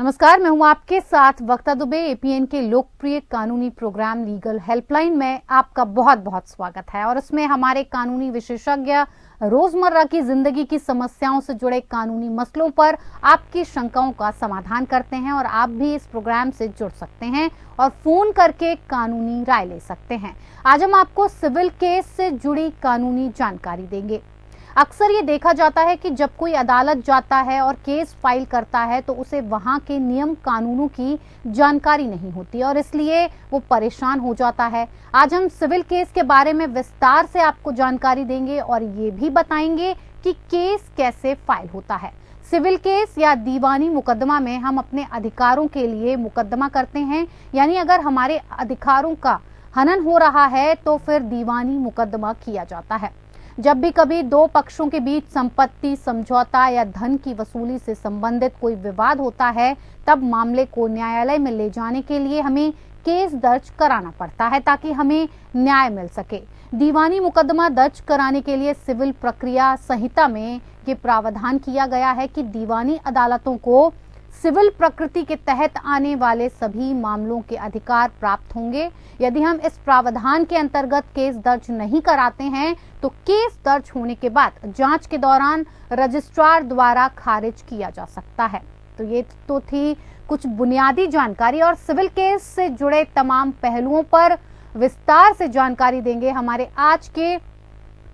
नमस्कार, मैं हूं आपके साथ वक्ता दुबे। एपीएन के लोकप्रिय कानूनी प्रोग्राम लीगल हेल्पलाइन में आपका बहुत बहुत स्वागत है और इसमें हमारे कानूनी विशेषज्ञ रोजमर्रा की जिंदगी की समस्याओं से जुड़े कानूनी मसलों पर आपकी शंकाओं का समाधान करते हैं और आप भी इस प्रोग्राम से जुड़ सकते हैं और फोन करके कानूनी राय ले सकते हैं। आज हम आपको सिविल केस से जुड़ी कानूनी जानकारी देंगे। अक्सर ये देखा जाता है कि जब कोई अदालत जाता है और केस फाइल करता है तो उसे वहां के नियम कानूनों की जानकारी नहीं होती और इसलिए वो परेशान हो जाता है। आज हम सिविल केस के बारे में विस्तार से आपको जानकारी देंगे और ये भी बताएंगे कि केस कैसे फाइल होता है। सिविल केस या दीवानी मुकदमा में हम अपने अधिकारों के लिए मुकदमा करते हैं, यानी अगर हमारे अधिकारों का हनन हो रहा है तो फिर दीवानी मुकदमा किया जाता है। जब भी कभी दो पक्षों के बीच संपत्ति समझौता या धन की वसूली से संबंधित कोई विवाद होता है, तब मामले को न्यायालय में ले जाने के लिए हमें केस दर्ज कराना पड़ता है ताकि हमें न्याय मिल सके। दीवानी मुकदमा दर्ज कराने के लिए सिविल प्रक्रिया संहिता में ये प्रावधान किया गया है कि दीवानी अदालतों को सिविल प्रकृति के तहत आने वाले सभी मामलों के अधिकार प्राप्त होंगे। यदि हम इस प्रावधान के अंतर्गत केस दर्ज नहीं कराते हैं तो केस दर्ज होने के बाद जांच के दौरान रजिस्ट्रार द्वारा खारिज किया जा सकता है। तो ये तो थी कुछ बुनियादी जानकारी और सिविल केस से जुड़े तमाम पहलुओं पर विस्तार से जानकारी देंगे हमारे आज के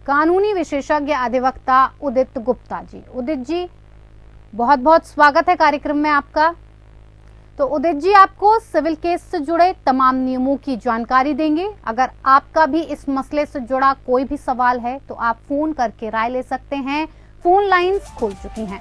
कानूनी विशेषज्ञ अधिवक्ता उदित गुप्ता जी। उदित जी, बहुत बहुत स्वागत है कार्यक्रम में आपका। तो उदित जी आपको सिविल केस से जुड़े तमाम नियमों की जानकारी देंगे। अगर आपका भी इस मसले से जुड़ा कोई भी सवाल है तो आप फोन करके राय ले सकते हैं। फोन लाइंस खुल चुकी हैं।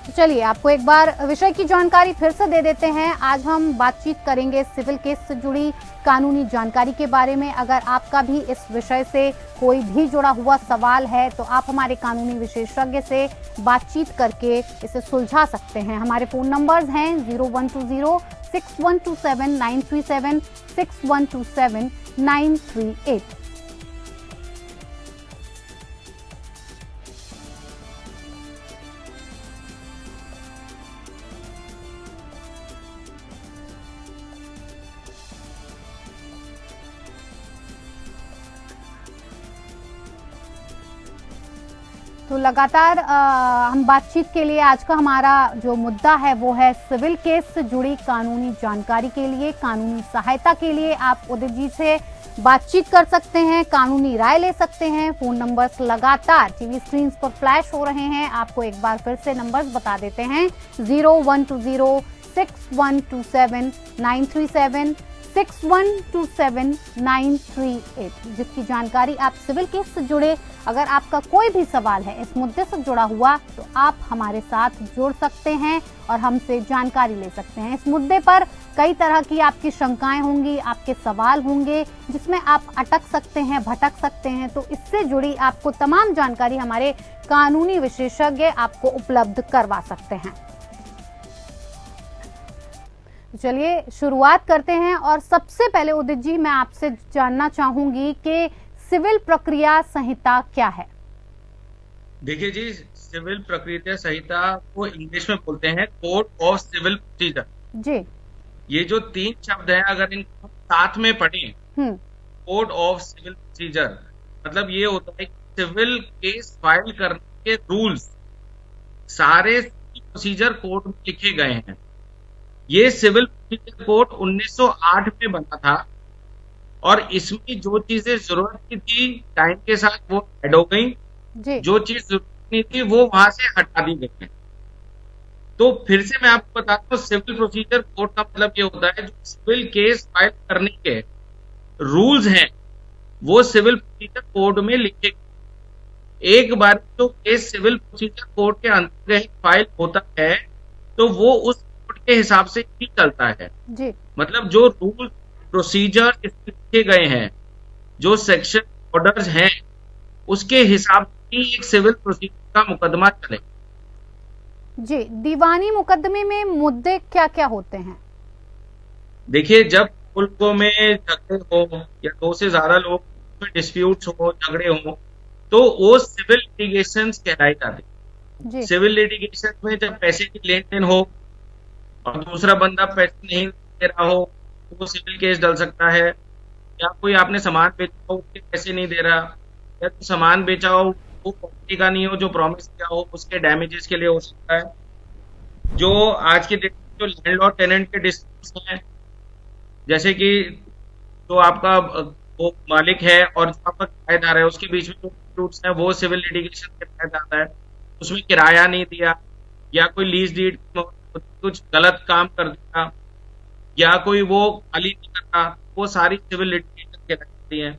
तो चलिए आपको एक बार विषय की जानकारी फिर से दे देते हैं। आज हम बातचीत करेंगे सिविल केस से जुड़ी कानूनी जानकारी के बारे में। अगर आपका भी इस विषय से कोई भी जुड़ा हुआ सवाल है तो आप हमारे कानूनी विशेषज्ञ से बातचीत करके इसे सुलझा सकते हैं। हमारे फोन नंबर्स हैं 0120 6127 937 6127 938। तो लगातार हम बातचीत के लिए आज का हमारा जो मुद्दा है वो है सिविल केस से जुड़ी कानूनी जानकारी के लिए, कानूनी सहायता के लिए आप उदित जी से बातचीत कर सकते हैं, कानूनी राय ले सकते हैं। फोन नंबर्स लगातार टीवी स्क्रीन पर फ्लैश हो रहे हैं। आपको एक बार फिर से नंबर्स बता देते हैं 0120 6127 937 6127 938, जिसकी जानकारी आप सिविल केस से जुड़े अगर आपका कोई भी सवाल है इस मुद्दे से जुड़ा हुआ तो आप हमारे साथ जुड़ सकते हैं और हमसे जानकारी ले सकते हैं। इस मुद्दे पर कई तरह की आपकी शंकाएं होंगी, आपके सवाल होंगे जिसमें आप अटक सकते हैं, भटक सकते हैं। तो इससे जुड़ी आपको तमाम जानकारी हमारे कानूनी विशेषज्ञ आपको उपलब्ध करवा सकते हैं। चलिए शुरुआत करते हैं और सबसे पहले उदित जी मैं आपसे जानना चाहूंगी कि सिविल प्रक्रिया संहिता क्या है? देखिए जी, सिविल प्रक्रिया संहिता को इंग्लिश में बोलते हैं कोड ऑफ सिविल प्रोसीजर जी। ये जो तीन शब्द हैं अगर इनको साथ में पढ़ें, कोड ऑफ सिविल प्रोसीजर मतलब ये होता है कि सिविल केस फाइल करने के रूल्स सारे प्रोसीजर कोड में लिखे गए हैं। ये सिविल प्रोसीजर कोड 1908 में बना था और इसमें जो चीजें जरूरत की थी टाइम के साथ वो ऐड हो गई, जो चीज जरूरत नहीं थी वो वहां से हटा दी गई है। तो फिर से मैं आपको बताता हूँ, सिविल प्रोसीजर कोड का मतलब ये होता है जो सिविल केस फाइल करने के रूल्स हैं वो सिविल प्रोसीजर कोड में लिखे गए। एक बार जो केस सिविल प्रोसीजर कोड के अंतर्गत फाइल होता है तो वो उस कोड के हिसाब से ही चलता है जी। मतलब जो रूल प्रोसीजर लिखे गए हैं, जो सेक्शन ऑर्डर्स हैं, उसके हिसाब से एक सिविल प्रोसीजर का मुकदमा चले जी। दीवानी मुकदमे में मुद्दे क्या क्या होते हैं? देखिए, जब मुल्कों में झगड़े हो या दो से ज्यादा लोग में डिस्प्यूट्स हो, झगड़े हो, तो वो सिविल लिटिगेशन कहलाई जाती है। सिविल लिटिगेशन में जब पैसे की लेन देन हो और दूसरा बंदा पैसे नहीं दे रहा हो तो वो सिविल केस डल सकता है। या कोई आपने सामान बेचा हो उसके पैसे नहीं दे रहा, या तो सामान बेचा हो वो क्वालिटी का नहीं हो जो प्रॉमिस किया हो, उसके डैमेजेस के लिए हो सकता है। जो आज के डेट में जो लैंडलॉर्ड टेनेंट के डिस्प्यूट्स हैं, जैसे कि जो आपका वो मालिक है और जो आपका किराएदार है उसके बीच में जो डिस्प्यूट्स हैं वो सिविल लिटिगेशन के तहत आता है। उसमें किराया नहीं दिया, या कोई लीज डीड कुछ गलत काम कर दिया, या कोई वो खाली नहीं कर रहा, वो सारी सिविल लिटिगेशन कहलाती है।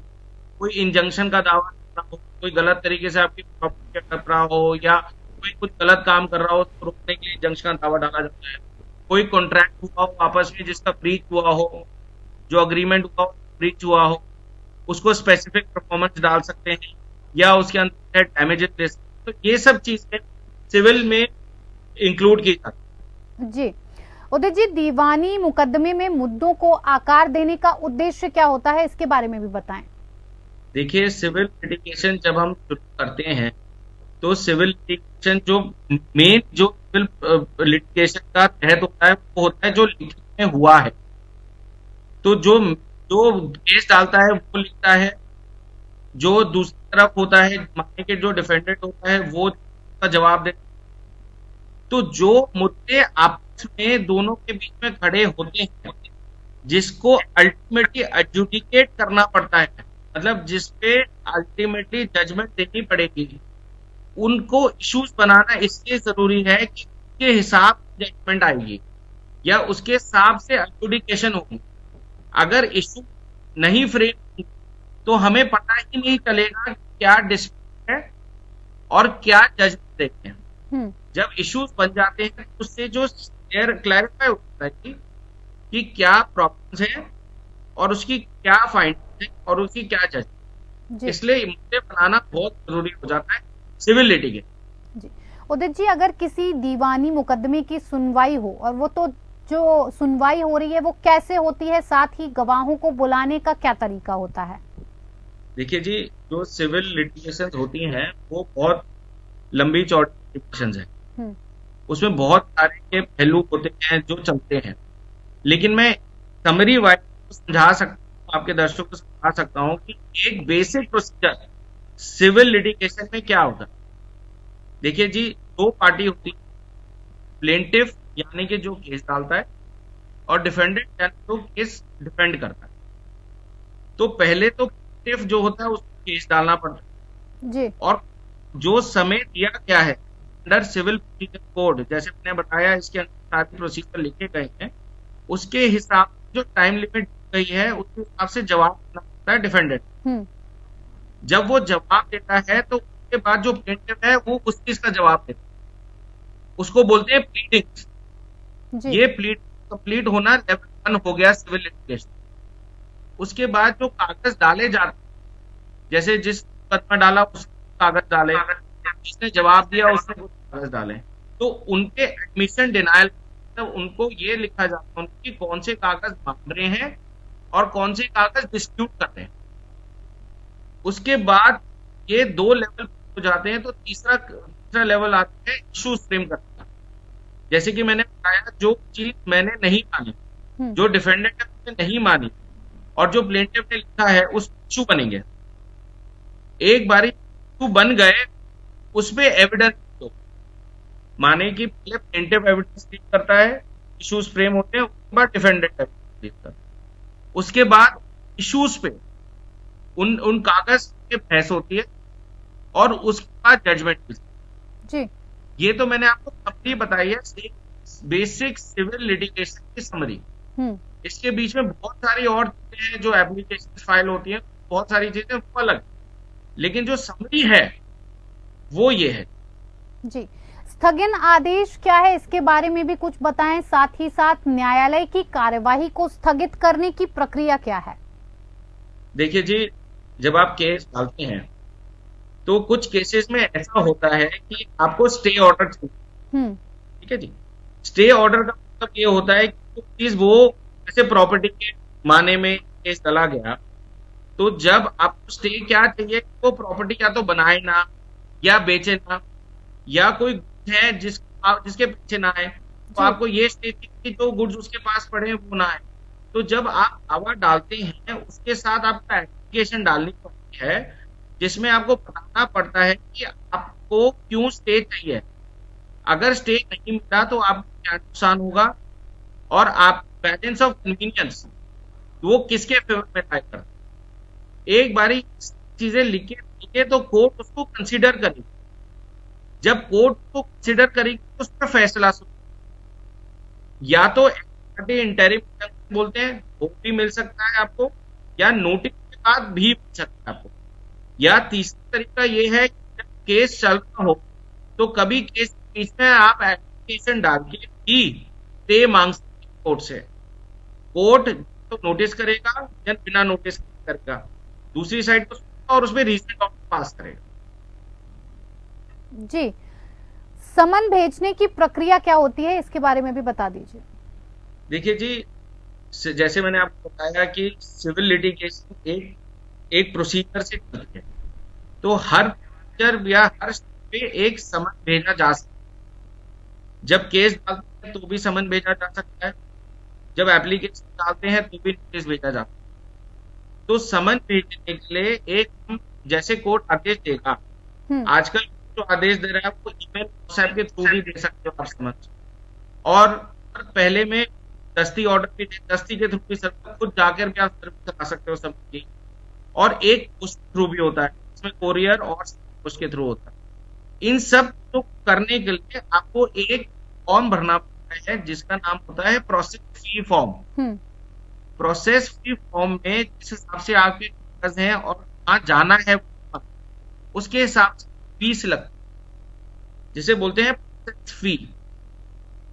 कोई इंजंक्शन का दावा कर रहा हो, कोई गलत तरीके से आपकी प्रॉपर्टी कर रहा हो, या कोई कुछ गलत काम कर रहा हो तो रोकने के लिए इंजंक्शन का दावा डाला जाता है। कोई कॉन्ट्रैक्ट हुआ हो आपस में जिसका ब्रीच हुआ हो, जो अग्रीमेंट हुआ हो ब्रीच हुआ हो, उसको स्पेसिफिक परफॉर्मेंस डाल सकते हैं, या उसके अंदर डैमेजेस दे सकते हैं। तो ये सब चीजें सिविल में इंक्लूड की जाती। जी उदित जी, दीवानी मुकदमे में मुद्दों को आकार देने का उद्देश्य क्या होता है, इसके बारे में भी बताएं। देखिए, सिविल लिटिगेशन जब हम शुरू करते हैं तो सिविल लिटिगेशन जो मेन जो सिविल लिटिगेशन का तहत होता है वो होता है जो लिखित में हुआ है। तो जो जो केस डालता है वो लिखता है, जो दूसरी तरफ होता है मामले के जो डिफेंडेंट होता है वो का जवाब देता है। तो जो मुद्दे आपस में दोनों के बीच में खड़े होते हैं, जिसको अल्टीमेटली एडजुडिकेट करना पड़ता है, मतलब जिसपे अल्टीमेटली जजमेंट देनी पड़ेगी, उनको इश्यूज बनाना इसलिए जरूरी है कि उसके हिसाब से जजमेंट आएगी या उसके हिसाब से एडजुडिकेशन होगी। अगर इशू नहीं फ्रेम तो हमें पता ही नहीं चलेगा कि क्या डिस्प्यूट है और क्या जजमेंट देते हैं। जब इश्यूज बन जाते हैं उससे जो क्लैरिफाई होता है कि क्या प्रॉब्लम्स है और उसकी क्या फाइंडिंग है और उसकी क्या जज, इसलिए मुद्दे बनाना बहुत जरूरी हो जाता है सिविल लिटिगेशन। जी उदित जी, अगर किसी दीवानी मुकदमे की सुनवाई हो, और वो तो जो सुनवाई हो रही है वो कैसे होती है, साथ ही गवाहों को बुलाने का क्या तरीका होता है? देखिए जी, जो सिविल लिटिगेशन होती हैं वो बहुत लंबी चौड़ी लिटिगेशन है, उसमें बहुत सारे के पहलू होते हैं जो चलते हैं। लेकिन मैं समरी वाइज समझा सकता हूँ, आपके दर्शकों को समझा सकता हूँ कि एक बेसिक प्रोसीजर सिविल लिटिगेशन में क्या होता है। देखिए जी, दो पार्टी होती है, प्लेंटिफ यानी कि जो केस डालता है, और डिफेंडेंट यानी जो केस डिफेंड करता है। तो पहले तो प्लेंटिफ जो होता है उसको केस डालना पड़ता है जी, और जो समय दिया गया है अंडर सिविल प्रोसीजर कोड, जैसे मैंने बताया इसके अंदर सारे प्रोसीजर लिखे गए हैं, उसके हिसाब से जो टाइम लिमिट दी गई है उसके हिसाब से जवाब देना पड़ता है डिफेंडेंट। जब वो जवाब देता है तो उसके बाद जो प्लेंटिफ है वो उस चीज का जवाब देता है, उसको बोलते हैं प्लीडिंग। ये प्लीड कंप्लीट होना लेवल 1 हो गया सिविल लिटिगेशन। उसके बाद जो कागज डाले जाते हैं, जैसे जिस मुकदमा डाला उसने कागज डाले, जिसने जवाब दिया उसने कागज डाले, तो उनके एडमिशन डिनायल तब उनको ये लिखा जाता है कि कौन से कागज मान रहे हैं और कौन से कागज डिस्प्यूट कर रहे हैं। उसके बाद ये 2 लेवल हो जाते हैं, तो तीसरा लेवल आता है इश्यूज फ्रेम करना। जैसे कि मैंने बताया, जो चीज मैंने नहीं मानी, जो डिफेंडेंट है उसने नहीं मानी और जो प्लेंटिफ ने लिखा है उस इशू बनेंगे। एक बारी इशू बन गए उसपे एविडेंस दो, माने कि पहले प्लेंटिफ एविडेंस लीक करता है, इश्यूज फ्रेम होते हैं, उसके बाद डिफेंडेंट एविडेंस लीक करता है, उसके बाद इश्यूज पे उन कागज पे बहस होती है और उसके बाद जजमेंट जी। ये तो मैंने आपको समरी बताई है, बेसिक सिविल लिटिगेशन की समरी। इसके बीच में बहुत सारी और चीजें हैं जो एप्लीकेशन फाइल होती है, बहुत सारी चीजें वो अलग, लेकिन जो समरी है वो ये है जी। स्थगन आदेश क्या है, इसके बारे में भी कुछ बताएं, साथ ही साथ न्यायालय की कार्यवाही को स्थगित करने की प्रक्रिया क्या है? देखिए जी, जब आप केस डालते हैं तो कुछ केसेस में ऐसा होता है कि आपको स्टे ऑर्डर चाहिए, ठीक है जी। स्टे ऑर्डर का मतलब ये होता है कि चीज वो जैसे प्रॉपर्टी के माने में केस चला गया, तो जब आपको स्टे क्या चाहिए, वो प्रॉपर्टी या तो बनाए ना या बेचे ना, या कोई है जिसके पीछे ना है, तो आपको ये स्टेज की जो गुड्स उसके पास पड़े हैं वो ना आए। तो जब आप दावा डालते हैं उसके साथ आपका एप्लीकेशन डालनी पड़ती है, जिसमें आपको बताना पड़ता है कि आपको क्यों स्टे चाहिए। अगर स्टे नहीं मिला तो आपको क्या नुकसान होगा और आप बैलेंस ऑफ कन्वीनियंस वो किसके फेवर में राय करते हैं। एक बारी चीजें लिखे तो कोर्ट उसको कंसिडर करेगी। जब कोर्ट को कंसिडर करेगी तो उस पर फैसला या तो इंटरिम बोलते हैं वो भी मिल सकता है आपको, या नोटिस के बाद भी मिल सकता है आपको, या तीसरा तरीका ये है कि जब केस चल रहा हो तो कभी केस के बीच में आप एप्लीकेशन डाल के भी स्टे मांग सकते हैं कोर्ट से। कोर्ट तो नोटिस करेगा या बिना नोटिस करेगा, दूसरी साइड को और उसमें रीजन ऑर्डर पास करेगा। जी, समन भेजने की प्रक्रिया क्या होती है, इसके बारे में भी बता दीजिए। देखिए जी, जैसे मैंने आपको बताया कि सिविल लिटिगेशन एक प्रोसीजर से चलती है, तो हर प्रोसीजर या हर पे एक समन भेजा जा सकता है। जब केस डालते हैं तो भी समन भेजा जा सकता है, जब एप्लीकेशन डालते हैं तो भी नोटिस भेजा जाता है। तो समन भेजने के लिए एक जैसे कोर्ट आदेश देगा, आजकल जो आदेश दे रहा है वो ईमेल व्हाट्सएप के थ्रू भी दे सकते हो आप समझ, और पहले में दस्ती ऑर्डर भी दस्ती के थ्रू भी खुद जाकर भी आप सर्विस करा सकते हो सब की, और एक पोस्ट थ्रू भी होता है, इसमें कोरियर और पोस्ट के थ्रू होता है। इन सब को करने के लिए आपको एक फॉर्म भरना पड़ता है जिसका नाम होता है प्रोसेस फी फॉर्म। प्रोसेस फी फॉर्म में जिस हिसाब से आपके कागज हैं और कहाँ जाना है उसके हिसाब से फीस लगती है, जिसे बोलते हैं प्रोसेस फी।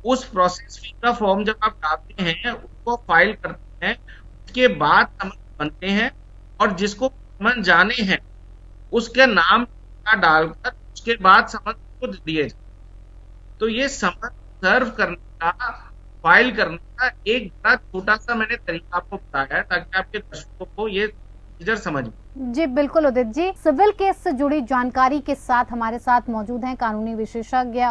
उस प्रोसेस फी का फॉर्म जब आप डालते हैं उसको फाइल करते हैं, उसके बाद समन बनते हैं, और जिसको समन जाने हैं उसके नाम डालकर उसके बाद समन को दिए जाते। तो ये समन सर्व करने का, फाइल करने का एक बड़ा छोटा सा मैंने तरीका आपको बताया ताकि आपके दर्शकों को ये प्रोसीजर समझ में। जी बिल्कुल उदित जी, सिविल केस से जुड़ी जानकारी के साथ हमारे साथ मौजूद हैं कानूनी विशेषज्ञ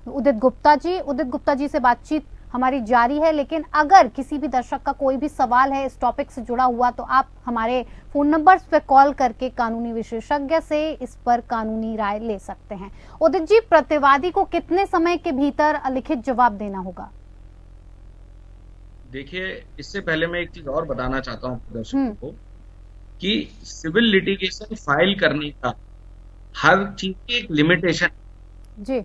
उदित गुप्ता जी। उदित गुप्ता जी से बातचीत हमारी जारी है, लेकिन अगर किसी भी दर्शक का कोई भी सवाल है इस टॉपिक से जुड़ा हुआ तो आप हमारे फोन नंबर्स पे कॉल करके कानूनी विशेषज्ञ से इस पर कानूनी राय ले सकते हैं। उदित जी, प्रतिवादी को कितने समय के भीतर लिखित जवाब देना होगा? देखिए, इससे पहले मैं एक चीज और बताना चाहता हूँ दर्शकों को कि सिविल लिटिगेशन फाइल करने का हर चीज की एक लिमिटेशन जी।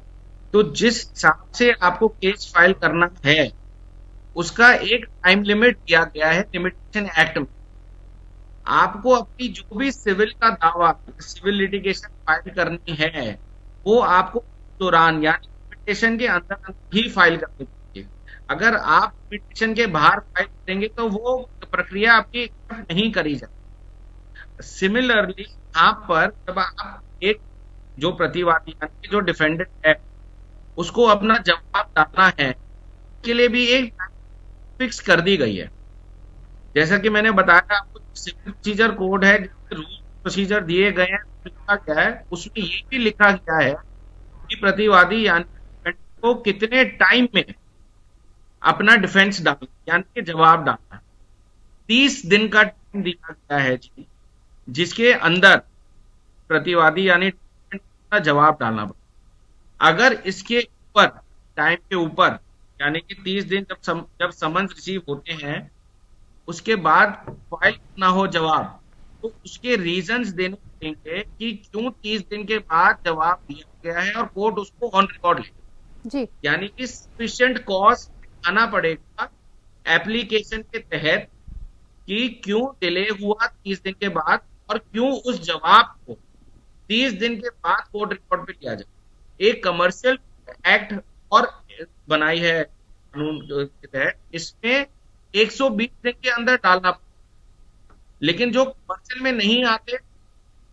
तो जिस हिसाब से आपको केस फाइल करना है उसका एक टाइम लिमिट दिया गया है लिमिटेशन एक्ट में। आपको अपनी जो भी सिविल का दावा, सिविल लिटिगेशन फाइल करनी है वो आपको दौरान यानी लिमिटेशन के अंदर ही फाइल करनी चाहिए। अगर आप लिमिटेशन के बाहर फाइल करेंगे तो वो प्रक्रिया आपकी नहीं करी जाती। सिमिलरली यहाँ पर जब आप एक जो प्रतिवादी यानी जो डिफेंडेंट है उसको अपना जवाब डालना है के लिए भी एक फिक्स कर दी गई है। जैसा कि मैंने बताया आपको, सिविल प्रोसीजर कोड है, रूल प्रोसीजर दिए गए हैं, लिखा गया है, उसमें ये भी लिखा गया है कि प्रतिवादी यानी को कितने टाइम में अपना डिफेंस डालना यानी कि जवाब डालना है। 30 दिन का टाइम दिया गया है जी, जिसके अंदर प्रतिवादी यानी का जवाब डालना पड़ेगा। अगर इसके ऊपर टाइम के ऊपर यानी कि 30 दिन जब समन्स रिसीव होते हैं उसके बाद फाइल ना हो जवाब, तो उसके रीजंस देने पड़ेंगे कि क्यों 30 दिन के बाद जवाब दिया गया है और कोर्ट उसको ऑन रिकॉर्ड ले जी। यानी कि सफिशिएंट कॉज आना पड़ेगा एप्लीकेशन के तहत कि क्यों डिले हुआ 30 दिन के बाद और क्यों उस जवाब को 30 दिन के बाद कोर्ट रिकॉर्ड पे लिया जाए। एक कमर्शियल एक्ट और बनाई है कानून के तहत, इसमें 120 दिन के अंदर डालना पड़ता, लेकिन जो कमर्शियल में नहीं आते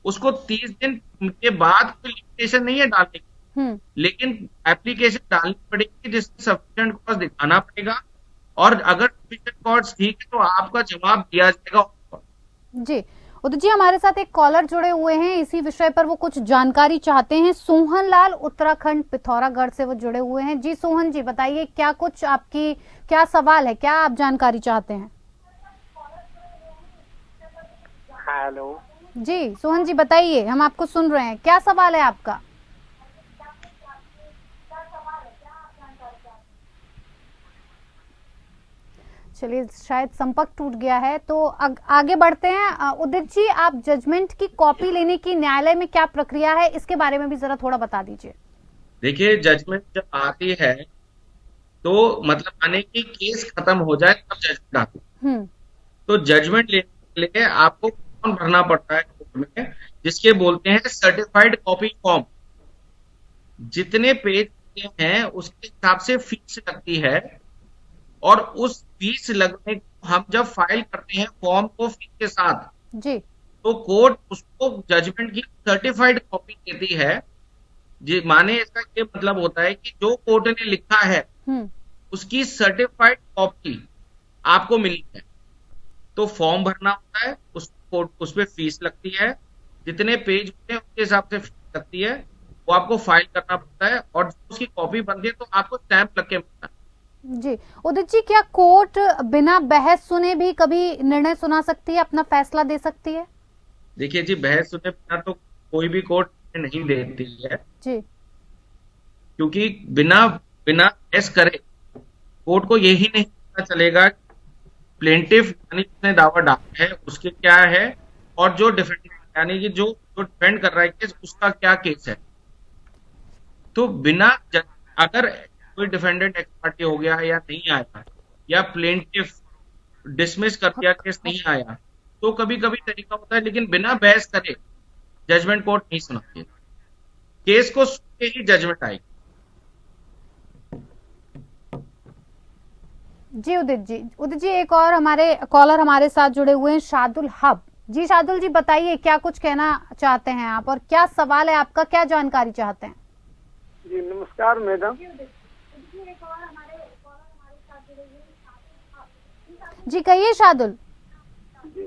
उसको 30 दिन के बाद कोई लिमिटेशन नहीं है डालने की, लेकिन एप्लीकेशन डालनी पड़ेगी जिसमें सफिशिएंट कॉज दिखाना पड़ेगा, और अगर सफिशिएंट कॉज ठीक है तो आपका जवाब दिया जाएगा। जी उदित जी, हमारे साथ एक कॉलर जुड़े हुए हैं इसी विषय पर, वो कुछ जानकारी चाहते हैं। सोहन लाल उत्तराखंड पिथौरागढ़ से वो जुड़े हुए हैं। जी सोहन जी, बताइए क्या कुछ आपकी क्या सवाल है, क्या आप जानकारी चाहते हैं? हेलो जी सोहन जी बताइए, हम आपको सुन रहे हैं, क्या सवाल है आपका? चलिए, शायद संपर्क टूट गया है, तो आगे बढ़ते हैं। उदित जी, आप जजमेंट की कॉपी लेने की न्यायालय में क्या प्रक्रिया है, इसके बारे में भी जरा थोड़ा बता दीजिए। देखिए, जजमेंट जब आती है तो मतलब माने कि केस खत्म हो जाए तब जजमेंट आती है। तो जजमेंट लेने के लिए आपको फॉर्म भरना पड़ता है कोर्ट में, जिसके बोलते हैं सर्टिफाइड कॉपी फॉर्म। जितने पेज हैं उसके हिसाब से फीस लगती है, और उस फीस लगने को हम जब फाइल करते हैं फॉर्म को फीस के साथ, जी, तो कोर्ट उसको जजमेंट की सर्टिफाइड कॉपी देती है। जी, माने इसका ये मतलब होता है कि जो कोर्ट ने लिखा है उसकी सर्टिफाइड कॉपी आपको मिली है। तो फॉर्म भरना होता है, उस पे फीस लगती है, जितने पेज होते हैं उसके हिसाब से फीस लगती है, वो आपको फाइल करना पड़ता है, और उसकी कॉपी बनती है तो आपको स्टैंप लग के मिलता है। जी उदित जी, क्या कोर्ट बिना बहस सुने भी कभी निर्णय सुना सकती है, अपना फैसला दे सकती है? देखिए जी, बहस सुने बिना तो कोई भी कोर्ट नहीं देती है जी, क्योंकि बिना बिना बहस करे कोर्ट को यही नहीं पता चलेगा प्लेंटिफ यानी जिसने दावा डाला है उसके क्या है, और जो डिफेंडेंट यानी कि जो डिफेंड कर रहा है केस उसका क्या केस है। तो अगर कोई डिफेंडेंट एक्स पार्टी हो गया या नहीं आया, या प्लेंटिफ डिसमिस कर दिया, केस नहीं आया, तो कभी कभी तरीका होता है, लेकिन बिना बहस करे जजमेंट कोर्ट नहीं सुनाती है। केस को सुन के ही जजमेंट आएगी। जी उदित जी, एक और हमारे कॉलर हमारे साथ जुड़े हुए हैं, शादुल हब। जी शादुल जी, बताइए क्या कुछ कहना चाहते हैं आप, और क्या सवाल है आपका, क्या जानकारी चाहते हैं? जी नमस्कार मैडम। जी कहिए शादुल। जी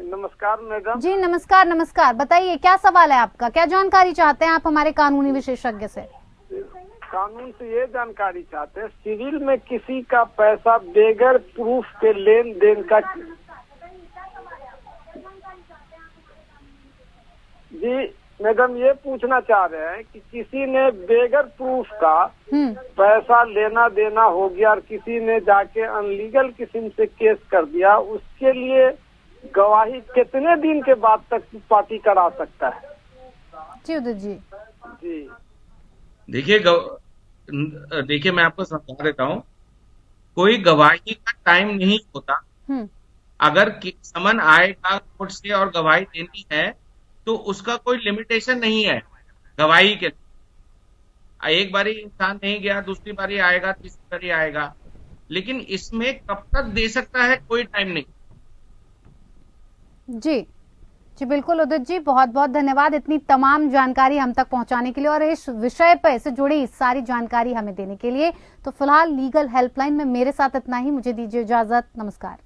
नमस्कार मैडम। जी नमस्कार नमस्कार, बताइए क्या सवाल है आपका, क्या जानकारी चाहते हैं आप हमारे कानूनी विशेषज्ञ से? कानून से ये जानकारी चाहते हैं, सिविल में किसी का पैसा बेगर प्रूफ के लेन देन का। जी मैडम, ये पूछना चाह रहे हैं कि किसी ने बेगर प्रूफ का पैसा लेना देना हो गया और किसी ने जाके अनलीगल किस्म से केस कर दिया, उसके लिए गवाही कितने दिन के बाद तक पार्टी करा सकता है? जी उदित जी। जी देखिए मैं आपको समझा देता हूँ, कोई गवाही का टाइम नहीं होता। अगर समन आएगा कोर्ट से और गवाही देनी है तो उसका कोई लिमिटेशन नहीं है गवाही के। एक बारी इंसान नहीं गया, दूसरी बारी आएगा, तीसरी बारी आएगा, लेकिन इसमें कब तक दे सकता है कोई टाइम नहीं। जी जी बिल्कुल उदित जी, बहुत बहुत धन्यवाद इतनी तमाम जानकारी हम तक पहुंचाने के लिए और इस विषय पर से जुड़ी सारी जानकारी हमें देने के लिए। तो फिलहाल लीगल हेल्पलाइन में मेरे साथ इतना ही, मुझे दीजिए इजाजत, नमस्कार।